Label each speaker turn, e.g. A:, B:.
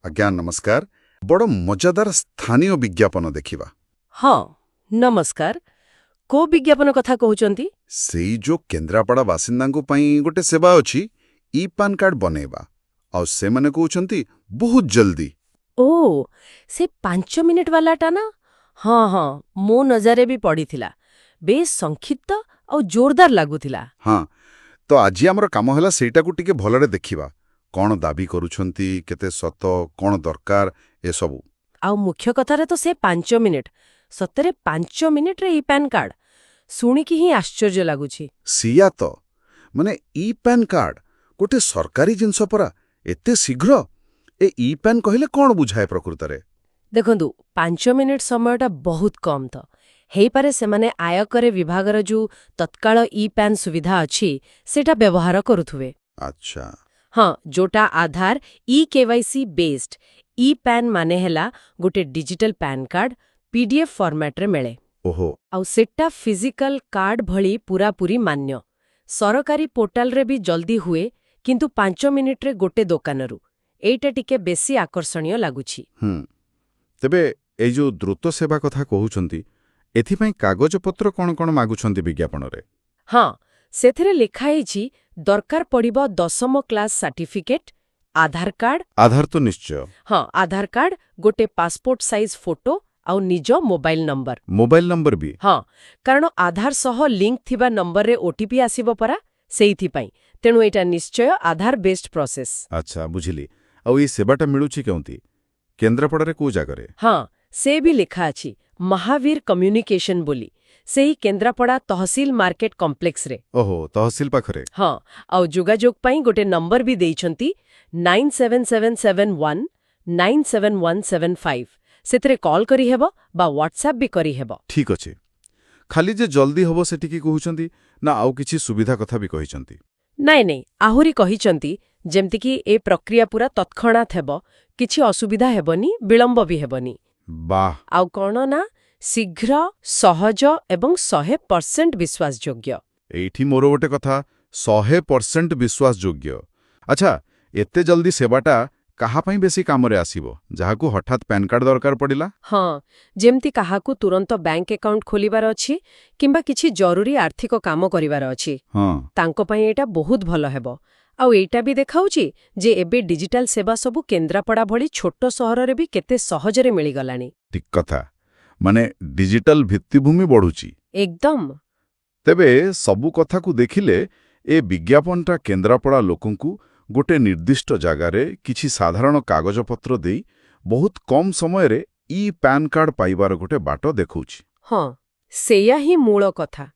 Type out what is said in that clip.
A: आज्ञा नमस्कार। बड़ मजादार स्थानीय विज्ञापन देखिबा।
B: हाँ नमस्कार। को विज्ञापन कथा कहउचंती?
A: सेई जो केन्द्रापड़ा बासिंदांको पई गोटे सेवा अछि ई पान कार्ड बनेबा और से माने कहउचंती बहुत जल्दी।
B: ओ से 5 मिनिट वालाटा ना? हाँ हाँ मो नजरे भी पड़ीथिला। बेस संक्षिप्त और जोरदार लागुथिला।
A: हाँ तो आज आमर काम होला सेटाकू टिके भलरे देखिबा। कौन दाबी करूछंती, केते सत, कौन दरकार ए सबू।
B: आउ मुख्य कथारे तो से 5 मिनिट सतरे 5 मिनिट रे ई पैन कार्ड शुणिकी ही आश्चर्य लागुछि।
A: सिया तो माने ई पैन कार्ड गोटे सरकारी जिनस परा एते शीघ्र ए ई पैन कहले कौन बुझाए प्रकृतरे?
B: देखंतु 5 मिनिट समयटा बहुत कम तो हेई पारे से माने आयकर विभागर जो तत्काल ई पैन सुविधा अछि सेटा व्यवहार करूथुवे।
A: अच्छा
B: हाँ जोटा आधार e KYC based e PAN माने हेला गोटे digital pan card PDF format रे मिले।
A: ओहो
B: आउ सेटा फिजिकल कार्ड भली पूरा पूरी मान्य। सरकारी पोर्टाल रे भी जल्दी हुए किंतु 5 मिनिट रे गोटे दोकानरू एटा टिके बेसी आकर्षणीय लागुछि।
A: तेबे ए जो द्रुत सेवा कथा कहउचंती एथिपई कागजपत्र कौन कौन मागुछंती विज्ञापन रे?
B: हाँ सेथिरे लिखा हेछि दरकार पड़िबो 10म क्लास सर्टिफिकेट, आधार कार्ड।
A: आधार तो निश्चय।
B: हाँ आधार कार्ड गोटे पासपोर्ट साइज फोटो आउ निज मोबाइल नंबर।
A: मोबाइल नंबर भी?
B: हाँ कारण आधार सह लिंक थिबा नंबर रे ओटीपी आसीबो परा सेइथि पई तेणु एटा निश्चय आधार बेस्ड प्रोसेस।
A: अच्छा बुझिली। आउ ई सेवाटा मिलुछि केउंती? केन्द्रापड़ा रे को जागरे?
B: हाँ से भी लिखा अछि महावीर कम्युनिकेशन बोली सेही केन्द्रापड़ा तहसील मार्केट कॉम्प्लेक्स रे।
A: ओहो तहसील पाखरे?
B: हाँ आउ जोगाजोग पई गोटे नंबर भी देइछंती 97771 97175 सेतरे कॉल करी हेबो बा व्हाट्सएप भी करी हेबो।
A: ठीक अछि। खाली जे जल्दी होबो सेटिकी कहउचंती ना आउ किछि सुविधा कथा भी कहिचंती?
B: नाଇଁ आहुरी कहिचंती जेमति कि ए प्रक्रिया पूरा तत्क्षणात हेबो, किछि असुविधा हेबनी, विलंब भी हेबनी।
A: वाह।
B: आउ कौन ना शीघ्र सहज एवं 100% विश्वास योग्य।
A: एठी मोर गोटे कथा 100% विश्वास योग्य। अच्छा एते जल्दी सेवाटा कहा पई बेसी कामरे आसीबो जहाकू हठात पैन कार्ड दरकार पड़िला?
B: हाँ जेमति काहाकू तुरंत बैंक अकाउंट खोलिबार अछि किंबा किछि जरूरी आर्थिक काम करिवार अछि।
A: हाँ
B: तांको पई एटा बहुत भलो हेबो। आउ एटा भी देखाउची जे एबे डिजिटल सेवा सबु केन्द्रापड़ा भली छोटो सहर रे भी केते सहजरे मिली गलानी।
A: ठीक कथा। माने डिजिटल भित्तिभूमि बढ़ुची
B: एकदम।
A: तेबे सबु कथा को देखिले ए विज्ञापनटा केन्द्रापड़ा लोकंकु गोटे निर्दिष्ट जगारे किछि साधारण कागजपत्र देई बहुत कम समय रे ई पैन कार्ड पाइबार गोटे बाट देखौछि।
B: हाँ सेया ही मूल कथा।